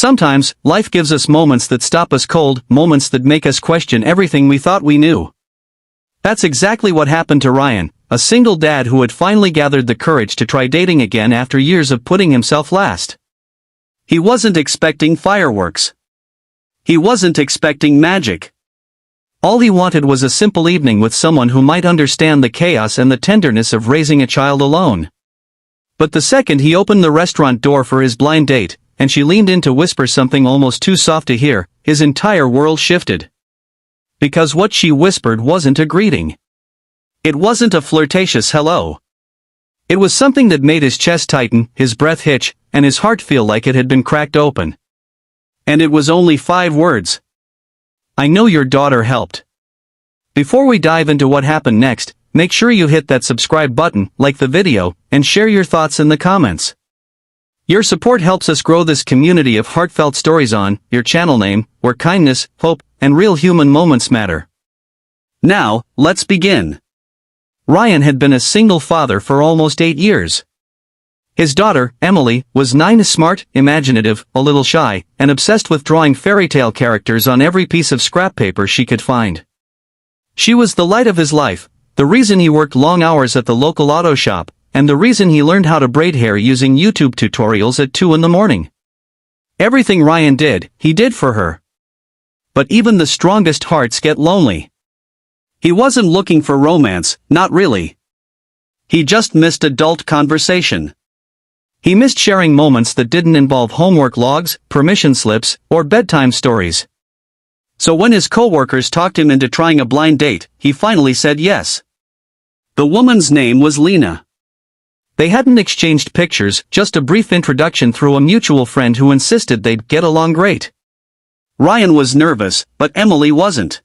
Sometimes, life gives us moments that stop us cold, moments that make us question everything we thought we knew. That's exactly what happened to Ryan, a single dad who had finally gathered the courage to try dating again after years of putting himself last. He wasn't expecting fireworks. He wasn't expecting magic. All he wanted was a simple evening with someone who might understand the chaos and the tenderness of raising a child alone. But the second he opened the restaurant door for his blind date, and she leaned in to whisper something almost too soft to hear, his entire world shifted. Because what she whispered wasn't a greeting. It wasn't a flirtatious hello. It was something that made his chest tighten, his breath hitch, and his heart feel like it had been cracked open. And it was only 5 words. I know your daughter helped. Before we dive into what happened next, make sure you hit that subscribe button, like the video, and share your thoughts in the comments. Your support helps us grow this community of heartfelt stories on your channel name, where kindness, hope, and real human moments matter. Now, let's begin. Ryan had been a single father for almost 8 years. His daughter, Emily, was 9, smart, imaginative, a little shy, and obsessed with drawing fairy tale characters on every piece of scrap paper she could find. She was the light of his life, the reason he worked long hours at the local auto shop, and the reason he learned how to braid hair using YouTube tutorials at 2 in the morning. Everything Ryan did, he did for her. But even the strongest hearts get lonely. He wasn't looking for romance, not really. He just missed adult conversation. He missed sharing moments that didn't involve homework logs, permission slips, or bedtime stories. So when his coworkers talked him into trying a blind date, he finally said yes. The woman's name was Lena. They hadn't exchanged pictures, just a brief introduction through a mutual friend who insisted they'd get along great. Ryan was nervous, but Emily wasn't.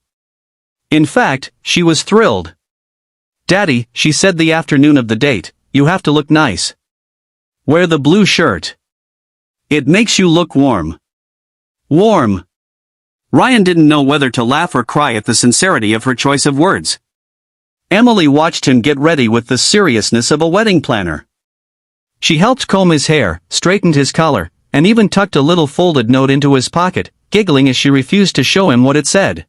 In fact, she was thrilled. "Daddy," she said the afternoon of the date, "you have to look nice. Wear the blue shirt. It makes you look warm." Warm. Ryan didn't know whether to laugh or cry at the sincerity of her choice of words. Emily watched him get ready with the seriousness of a wedding planner. She helped comb his hair, straightened his collar, and even tucked a little folded note into his pocket, giggling as she refused to show him what it said.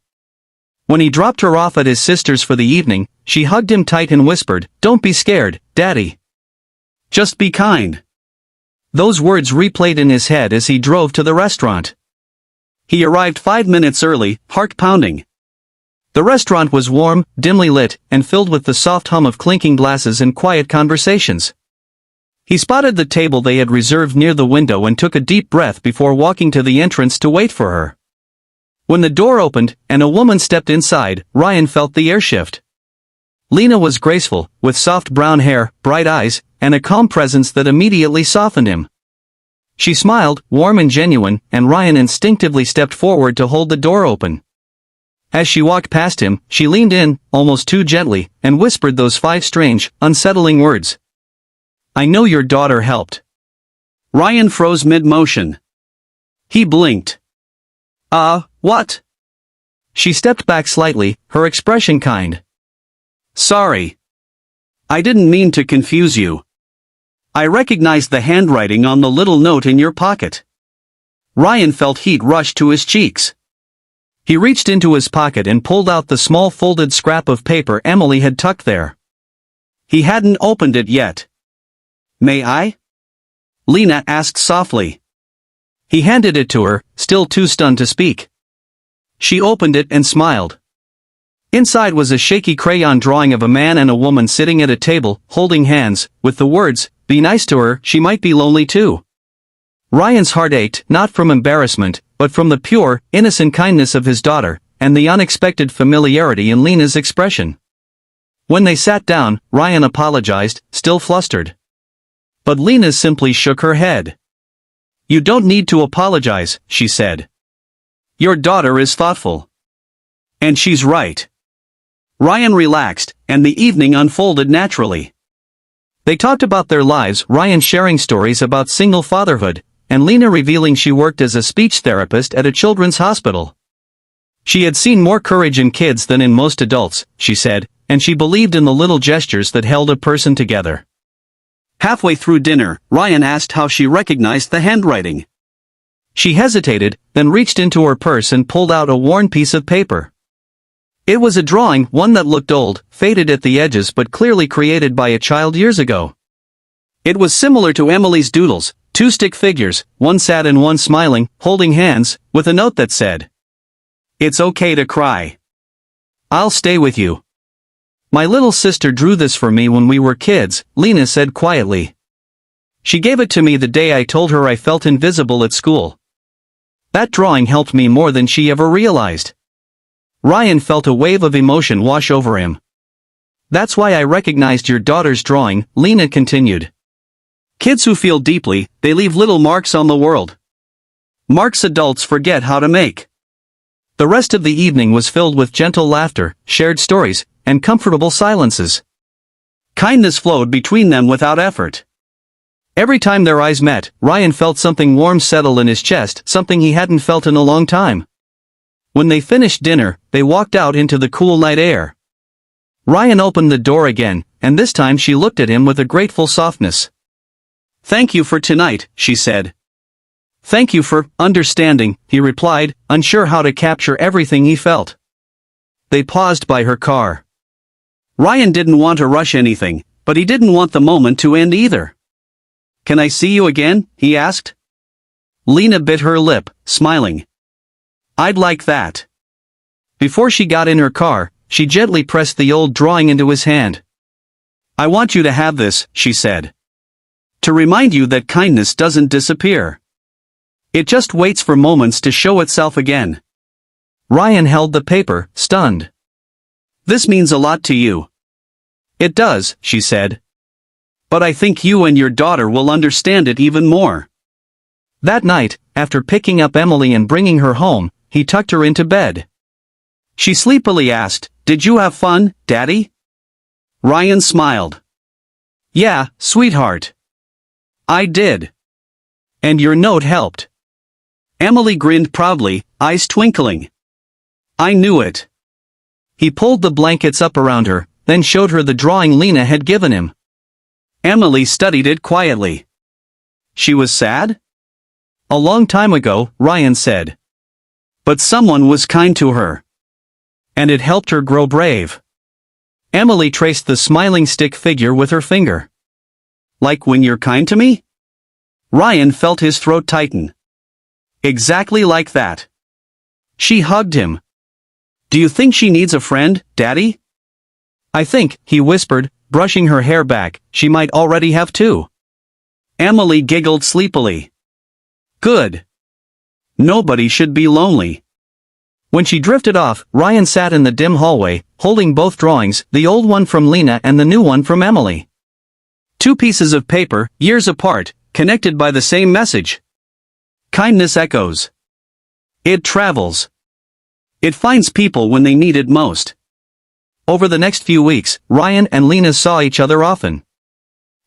When he dropped her off at his sister's for the evening, she hugged him tight and whispered, "Don't be scared, Daddy. Just be kind." Those words replayed in his head as he drove to the restaurant. He arrived 5 minutes early, heart pounding. The restaurant was warm, dimly lit, and filled with the soft hum of clinking glasses and quiet conversations. He spotted the table they had reserved near the window and took a deep breath before walking to the entrance to wait for her. When the door opened, and a woman stepped inside, Ryan felt the air shift. Lena was graceful, with soft brown hair, bright eyes, and a calm presence that immediately softened him. She smiled, warm and genuine, and Ryan instinctively stepped forward to hold the door open. As she walked past him, she leaned in, almost too gently, and whispered those 5 strange, unsettling words. "I know your daughter helped." Ryan froze mid-motion. He blinked. What?" She stepped back slightly, her expression kind. "Sorry. I didn't mean to confuse you. I recognized the handwriting on the little note in your pocket." Ryan felt heat rush to his cheeks. He reached into his pocket and pulled out the small folded scrap of paper Emily had tucked there. He hadn't opened it yet. "May I?" Lena asked softly. He handed it to her, still too stunned to speak. She opened it and smiled. Inside was a shaky crayon drawing of a man and a woman sitting at a table, holding hands, with the words, "Be nice to her, she might be lonely too." Ryan's heart ached, not from embarrassment, but from the pure, innocent kindness of his daughter, and the unexpected familiarity in Lena's expression. When they sat down, Ryan apologized, still flustered. But Lena simply shook her head. "You don't need to apologize," she said. "Your daughter is thoughtful. And she's right." Ryan relaxed, and the evening unfolded naturally. They talked about their lives, Ryan sharing stories about single fatherhood, and Lena revealing she worked as a speech therapist at a children's hospital. She had seen more courage in kids than in most adults, she said, and she believed in the little gestures that held a person together. Halfway through dinner, Ryan asked how she recognized the handwriting. She hesitated, then reached into her purse and pulled out a worn piece of paper. It was a drawing, one that looked old, faded at the edges but clearly created by a child years ago. It was similar to Emily's doodles, two stick figures, one sad and one smiling, holding hands, with a note that said, "It's okay to cry. I'll stay with you." "My little sister drew this for me when we were kids," Lena said quietly. "She gave it to me the day I told her I felt invisible at school. That drawing helped me more than she ever realized." Ryan felt a wave of emotion wash over him. "That's why I recognized your daughter's drawing," Lena continued. "Kids who feel deeply, they leave little marks on the world. Marks adults forget how to make." The rest of the evening was filled with gentle laughter, shared stories, and comfortable silences. Kindness flowed between them without effort. Every time their eyes met, Ryan felt something warm settle in his chest, something he hadn't felt in a long time. When they finished dinner, they walked out into the cool night air. Ryan opened the door again, and this time she looked at him with a grateful softness. "Thank you for tonight," she said. "Thank you for understanding," he replied, unsure how to capture everything he felt. They paused by her car. Ryan didn't want to rush anything, but he didn't want the moment to end either. "Can I see you again?" he asked. Lena bit her lip, smiling. "I'd like that." Before she got in her car, she gently pressed the old drawing into his hand. "I want you to have this," she said. "To remind you that kindness doesn't disappear. It just waits for moments to show itself again." Ryan held the paper, stunned. "This means a lot to you." "It does," she said. "But I think you and your daughter will understand it even more." That night, after picking up Emily and bringing her home, he tucked her into bed. She sleepily asked, "Did you have fun, Daddy?" Ryan smiled. "Yeah, sweetheart. I did. And your note helped." Emily grinned proudly, eyes twinkling. "I knew it." He pulled the blankets up around her, then showed her the drawing Lena had given him. Emily studied it quietly. "She was sad?" "A long time ago," Ryan said. "But someone was kind to her. And it helped her grow brave." Emily traced the smiling stick figure with her finger. "Like when you're kind to me?" Ryan felt his throat tighten. "Exactly like that." She hugged him. "Do you think she needs a friend, Daddy?" "I think," he whispered, brushing her hair back, "she might already have two." Emily giggled sleepily. "Good. Nobody should be lonely." When she drifted off, Ryan sat in the dim hallway, holding both drawings, the old one from Lena and the new one from Emily. Two pieces of paper, years apart, connected by the same message. Kindness echoes. It travels. It finds people when they need it most. Over the next few weeks, Ryan and Lena saw each other often.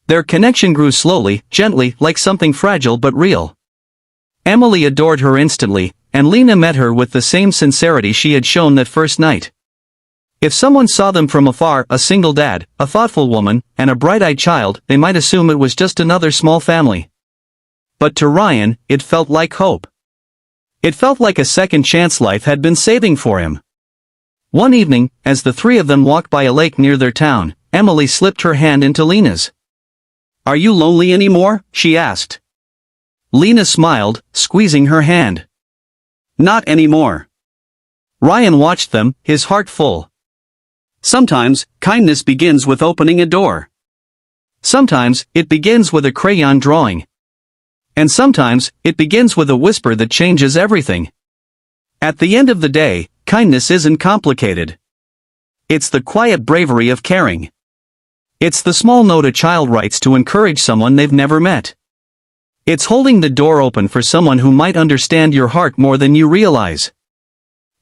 Their connection grew slowly, gently, like something fragile but real. Emily adored her instantly, and Lena met her with the same sincerity she had shown that first night. If someone saw them from afar, a single dad, a thoughtful woman, and a bright-eyed child, they might assume it was just another small family. But to Ryan, it felt like hope. It felt like a second chance life had been saving for him. One evening, as the three of them walked by a lake near their town, Emily slipped her hand into Lena's. "Are you lonely anymore?" she asked. Lena smiled, squeezing her hand. "Not anymore." Ryan watched them, his heart full. Sometimes, kindness begins with opening a door. Sometimes, it begins with a crayon drawing. And sometimes, it begins with a whisper that changes everything. At the end of the day, kindness isn't complicated. It's the quiet bravery of caring. It's the small note a child writes to encourage someone they've never met. It's holding the door open for someone who might understand your heart more than you realize.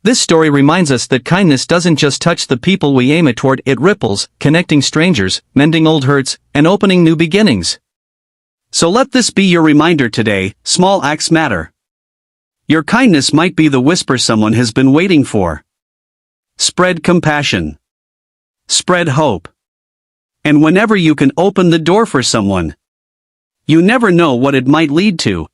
This story reminds us that kindness doesn't just touch the people we aim it toward, it ripples, connecting strangers, mending old hurts, and opening new beginnings. So let this be your reminder today, small acts matter. Your kindness might be the whisper someone has been waiting for. Spread compassion. Spread hope. And whenever you can open the door for someone, you never know what it might lead to.